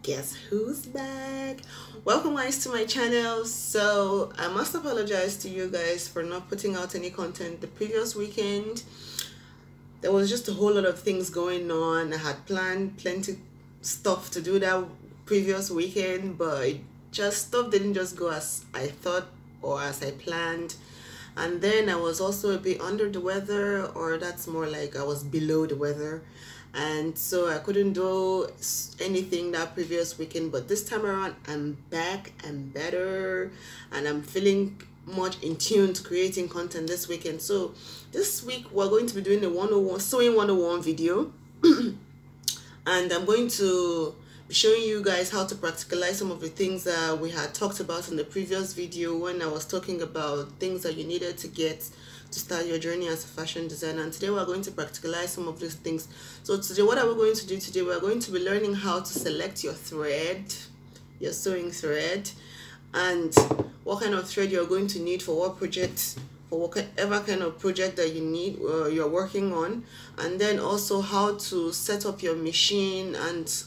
Guess who's back? Welcome guys to my channel. So I must apologize to you guys for not putting out any content the previous weekend. There was just a whole lot of things going on. I had planned plenty stuff to do that previous weekend, but stuff didn't just go as I thought or as I planned. And then I was also a bit under the weather, or that's more like I was below the weather, and so I couldn't do anything that previous weekend. But this time around I'm back and better, and I'm feeling much in tune to creating content this weekend. So this week we're going to be doing a 101 sewing 101 video and I'm going to be showing you guys how to practicalize some of the things that we had talked about in the previous video when I was talking about things that you needed to get to start your journey as a fashion designer. And today we're going to practicalize some of these things. So today, what are we going to do today? We're going to be learning how to select your thread, your sewing thread, and what kind of thread you're going to need for what project, for whatever kind of project that you need, you're working on, and then also how to set up your machine and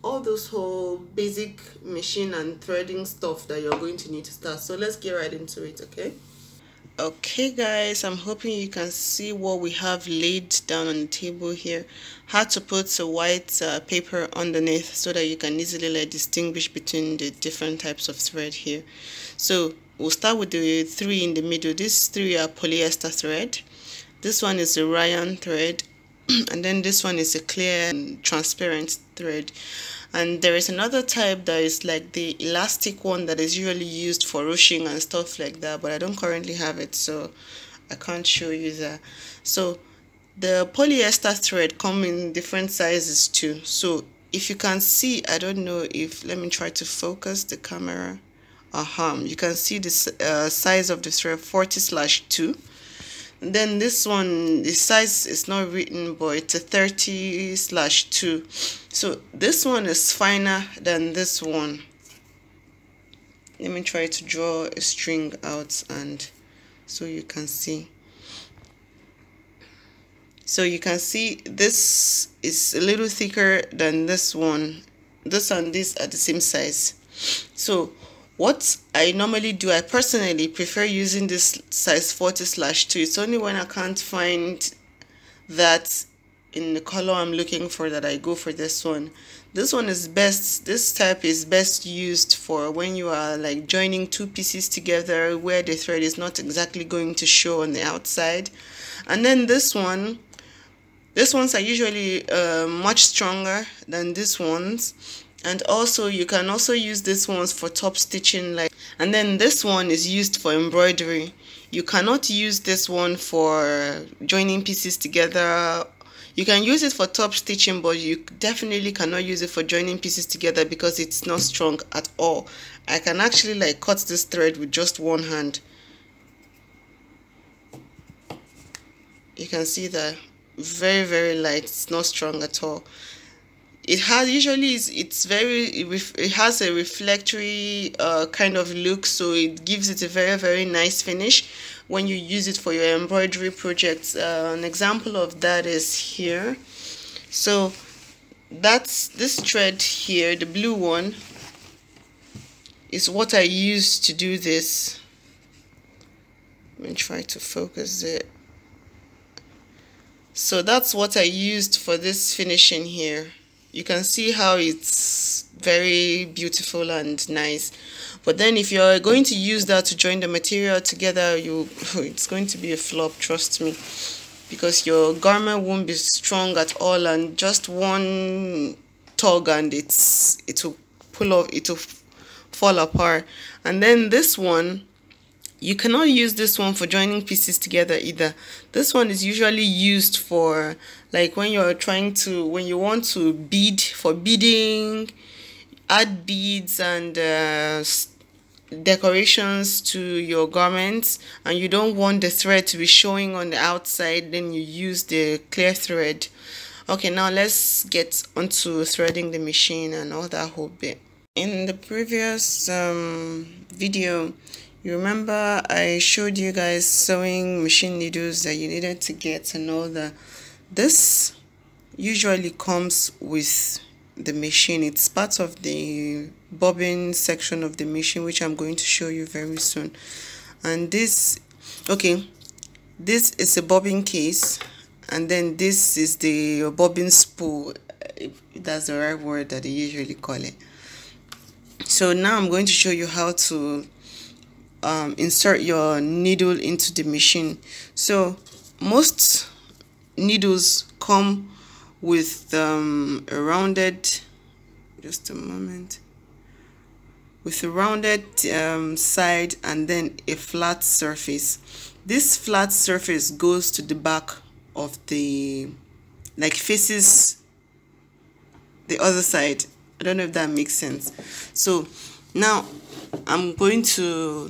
all those whole basic machine and threading stuff that you're going to need to start. So let's get right into it. Okay guys, I'm hoping you can see what we have laid down on the table here. How to put a white paper underneath so that you can easily distinguish between the different types of thread here. So we'll start with the three in the middle. These three are polyester thread. This one is a rayon thread, and then this one is a clear and transparent thread. And there is another type that is like the elastic one that is usually used for ruching and stuff like that, but I don't currently have it, so I can't show you that. So the polyester thread come in different sizes too. So if you can see, I don't know if, let me try to focus the camera. You can see the size of the thread, 40/2. Then this one, the size is not written, but it's a 30/2. So this one is finer than this one. Let me try to draw a string out and so you can see. So you can see this is a little thicker than this one. This and this are the same size. So what I normally do, I personally prefer using this size 40/2. It's only when I can't find that in the color I'm looking for that I go for this one. This one is best, this type is best used for when you are like joining two pieces together where the thread is not exactly going to show on the outside. And then these ones are usually much stronger than these ones. And also you can also use these ones for top stitching, and then this one is used for embroidery. You cannot use this one for joining pieces together. You can use it for top stitching, but you definitely cannot use it for joining pieces together because it's not strong at all. I can actually cut this thread with just one hand. You can see that very, very light. It's not strong at all. It has it has a reflectory kind of look, so it gives it a very, very nice finish when you use it for your embroidery projects. An example of that is here. So that's this thread here, the blue one, is what I use to do this. Let me try to focus it. So that's what I used for this finishing here. You can see how it's very beautiful and nice. But then if you're going to use that to join the material together, it's going to be a flop, trust me, because your garment won't be strong at all, and just one tug and it will pull off, it will fall apart. And then this one, you cannot use this one for joining pieces together either. This one is usually used for when you're when you want to bead, for beading, add beads and decorations to your garments, and you don't want the thread to be showing on the outside, then you use the clear thread. Okay, now let's get onto threading the machine and all that whole bit. In the previous video, you remember I showed you guys sewing machine needles that you needed to get and all that. This usually comes with the machine. It's part of the bobbin section of the machine, which I'm going to show you very soon. And this, okay, this is a bobbin case, and then this is the bobbin spool, if that's the right word that they usually call it. So now I'm going to show you how to insert your needle into the machine. So most needles come with a rounded, just a moment, with a rounded side and then a flat surface. This flat surface goes to the back of the, like, faces the other side. I don't know if that makes sense. So now I'm going to,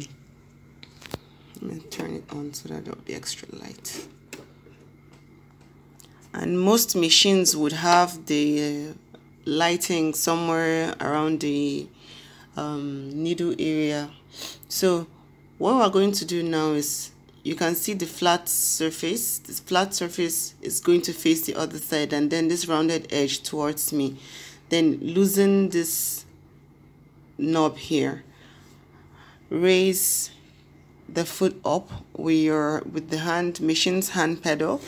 let me turn it on so that it'll be extra light. And most machines would have the lighting somewhere around the needle area. So what we're going to do now is, you can see the flat surface. This flat surface is going to face the other side, and then this rounded edge towards me. Then loosen this knob here. Raise the foot up with the machine's hand pedal,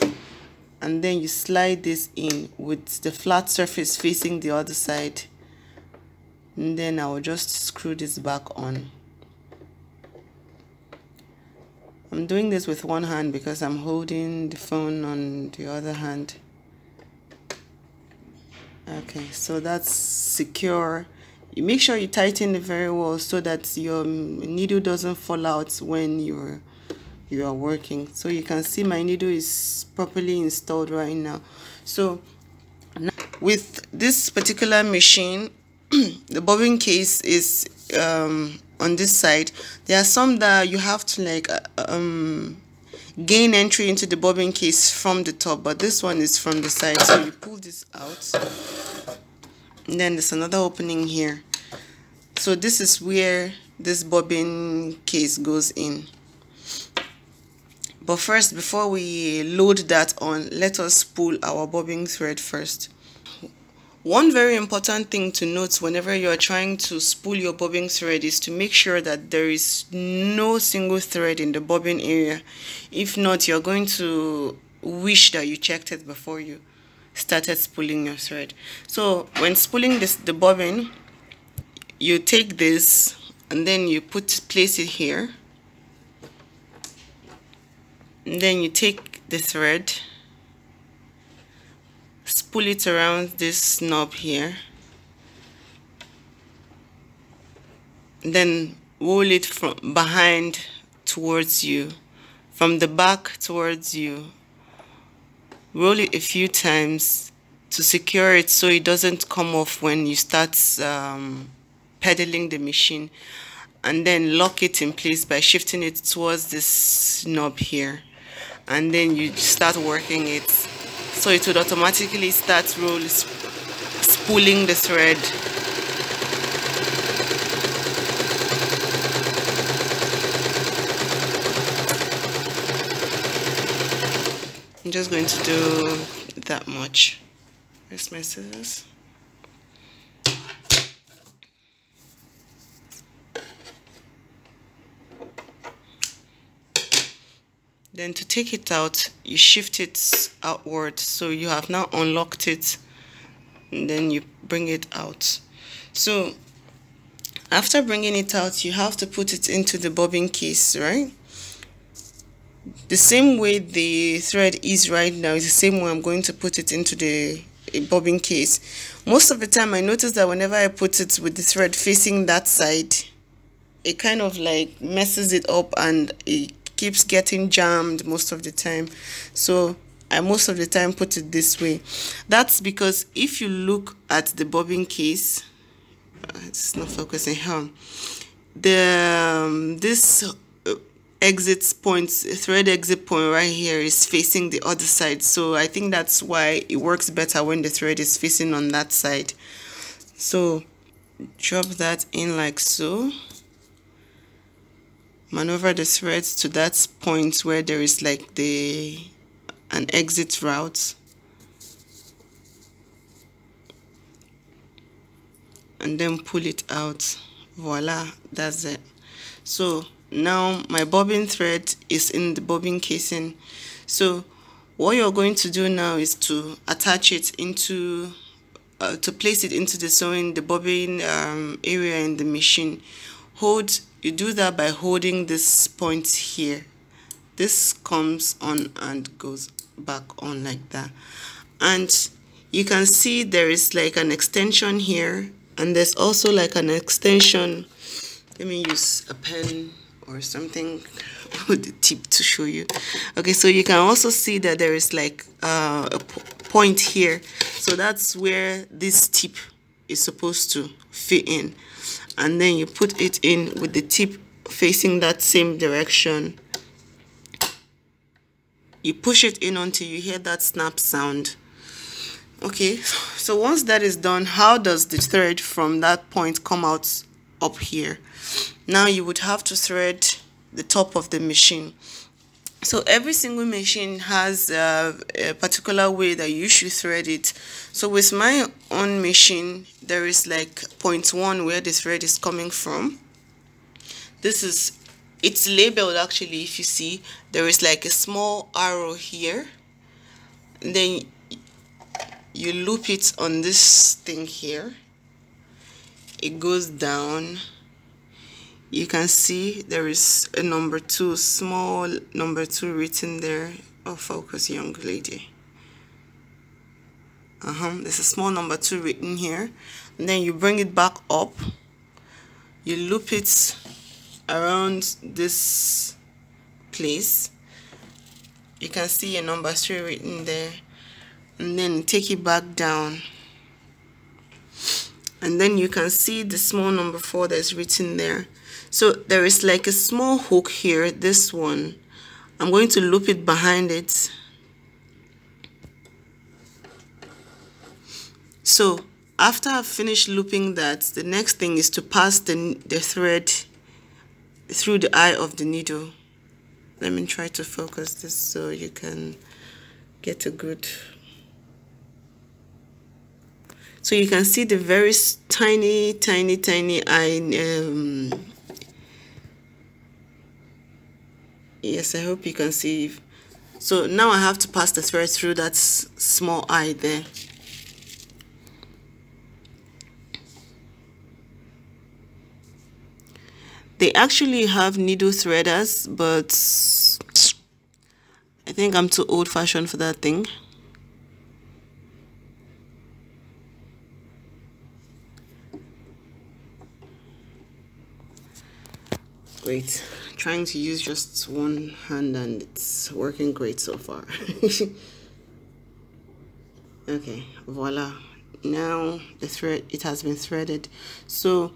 and then you slide this in with the flat surface facing the other side. And then I will just screw this back on. I'm doing this with one hand because I'm holding the phone on the other hand. Okay, so that's secure. You make sure you tighten it very well so that your needle doesn't fall out when you are working. So you can see my needle is properly installed right now. So with this particular machine, the bobbin case is on this side. There are some that you have to like gain entry into the bobbin case from the top, but this one is from the side. So you pull this out, and then there's another opening here. So this is where this bobbin case goes in. But first, before we load that on, let us pull our bobbin thread first. One very important thing to note whenever you're trying to spool your bobbin thread is to make sure that there is no single thread in the bobbin area. If not, you're going to wish that you checked it before you started spooling your thread. So when spooling the bobbin, you take this and then you place it here. And then you take the thread, spool it around this knob here, and then roll it from behind towards you, from the back towards you. Roll it a few times to secure it so it doesn't come off when you start pedaling the machine, and then lock it in place by shifting it towards this knob here, and then you start working it. So it would automatically start spooling the thread. I'm just going to do that much. Where's my scissors? Then to take it out, you shift it outward, so you have now unlocked it, and then you bring it out. So after bringing it out, you have to put it into the bobbin case, right? The same way the thread is right now is the same way I'm going to put it into the bobbin case. Most of the time I notice that whenever I put it with the thread facing that side, it kind of like messes it up and it keeps getting jammed most of the time. So I most of the time put it this way. That's because if you look at the bobbin case, it's not focusing here. This exit point, thread exit point right here is facing the other side. So I think that's why it works better when the thread is facing on that side. So drop that in like so. Maneuver the threads to that point where there is like an exit route. and then pull it out. Voila, that's it. So now my bobbin thread is in the bobbin casing. So what you're going to do now is to attach it into to place it into the bobbin area in the machine. You do that by holding this point here. This comes on and goes back on like that, and you can see there is like an extension here, and there's also like an extension. Let me use a pen or something with the tip to show you. Okay, so you can also see that there is like a point here, so that's where this tip is supposed to fit in, and then you put it in with the tip facing that same direction. You push it in until you hear that snap sound. Okay, so once that is done, how does the thread from that point come out up here? Now you would have to thread the top of the machine. So every single machine has a particular way that you should thread it. So with my own machine, there is like point 1 where the thread is coming from. It's labeled actually. If you see, there is like a small arrow here, and then you loop it on this thing here. It goes down. You can see there is a number 2, small number 2 written there. Oh, focus, young lady. There's a small number 2 written here, and then you bring it back up. You loop it around this place. You can see a number 3 written there, and then take it back down, and then you can see the small number 4 that's written there. So there is like a small hook here, this one. I'm going to loop it behind it. So after I've finished looping that, the next thing is to pass the thread through the eye of the needle. Let me try to focus this so you can get a good. So you can see the very tiny eye. Yes, I hope you can see. So now I have to pass the thread through that small eye there. They actually have needle threaders, but I think I'm too old-fashioned for that thing. Great. Trying to use just one hand and it's working great so far. Okay, voila. Now it has been threaded. So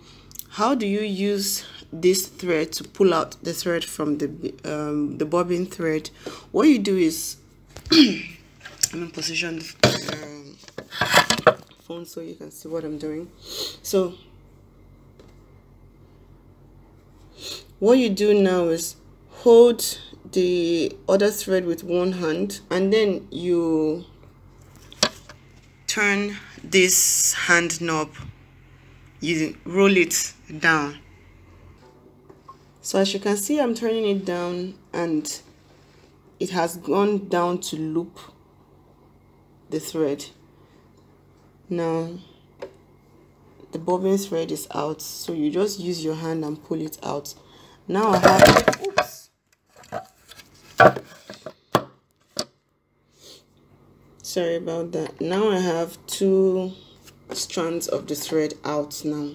how do you use this thread to pull out the thread from the bobbin thread? What you do is I'm in position the phone so you can see what I'm doing. So what you do now is hold the other thread with one hand, and then you turn this hand knob. You roll it down. So as you can see, I'm turning it down and it has gone down to loop the thread. Now the bobbin thread is out, so you just use your hand and pull it out. Now I have, oops, sorry about that. Now I have 2 strands of the thread out now.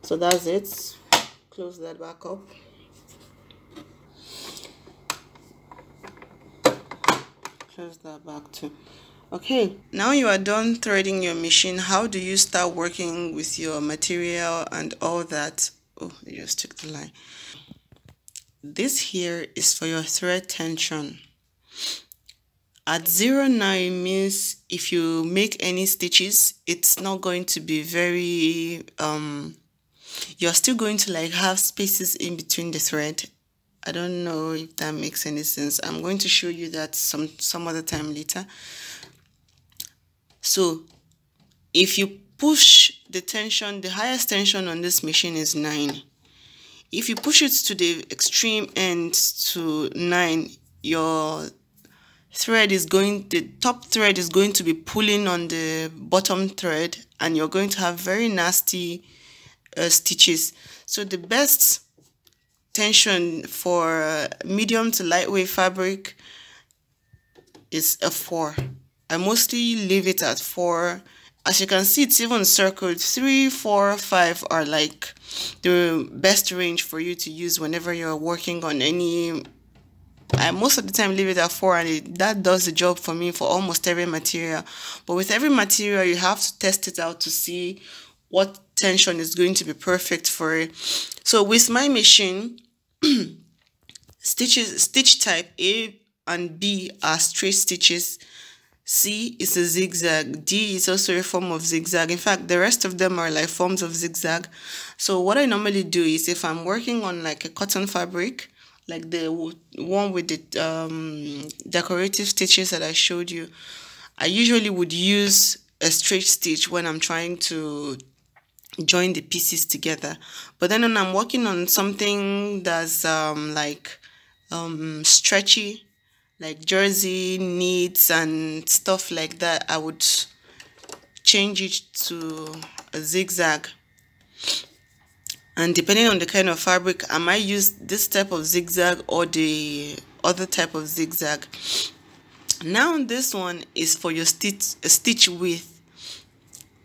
So that's it. Close that back up. Close that back too. Okay, now you are done threading your machine. How do you start working with your material and all that? Oh, I just took the line. This here is for your thread tension. At 0 now, it means if you make any stitches, it's not going to be very you're still going to like have spaces in between the thread. I don't know if that makes any sense. I'm going to show you that some other time later. So if you push the tension, the highest tension on this machine is 9. If you push it to the extreme end to 9, your the top thread is going to be pulling on the bottom thread, and you're going to have very nasty stitches. So the best tension for medium to lightweight fabric is a 4. I mostly leave it at 4. As you can see, it's even circled. 3, 4, 5 are like the best range for you to use whenever you're working on any. I most of the time leave it at 4, and that does the job for me for almost every material. But with every material, you have to test it out to see what tension is going to be perfect for it. So with my machine, stitch type A and B are straight stitches. C is a zigzag. D is also a form of zigzag. In fact, the rest of them are like forms of zigzag. So what I normally do is, if I'm working on like a cotton fabric, like the one with the decorative stitches that I showed you, I usually would use a straight stitch when I'm trying to join the pieces together. But then when I'm working on something that's stretchy, like jersey, knits and stuff like that, I would change it to a zigzag. And depending on the kind of fabric, I might use this type of zigzag or the other type of zigzag. Now this one is for your stitch width.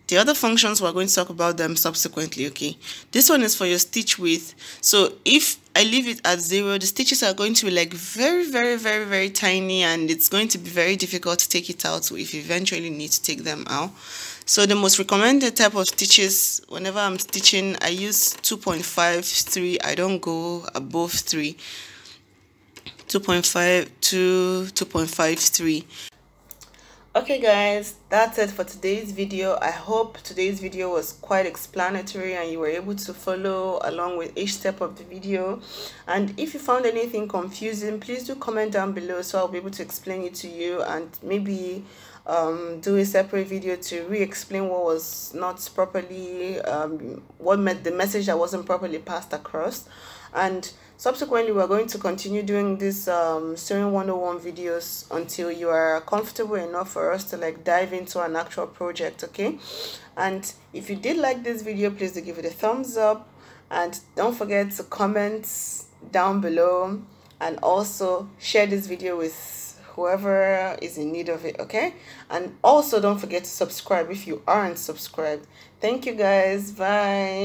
The other functions, we're going to talk about them subsequently, okay? This one is for your stitch width. So if I leave it at 0, the stitches are going to be like very, very, very, very tiny, and it's going to be very difficult to take it out if you eventually need to take them out. So the most recommended type of stitches, whenever I'm stitching, I use 2.53. I don't go above 3. 2.5 to 2.53. Okay guys, that's it for today's video. I hope today's video was quite explanatory and you were able to follow along with each step of the video. And if you found anything confusing, please do comment down below so I'll be able to explain it to you, and maybe do a separate video to re-explain what was not properly, what meant the message that wasn't properly passed across. And subsequently, we're going to continue doing this sewing 101 videos until you are comfortable enough for us to like dive into an actual project, okay? And if you did like this video, please do give it a thumbs up, and don't forget to comment down below, and also share this video with whoever is in need of it, okay? And also don't forget to subscribe if you aren't subscribed. Thank you guys. Bye.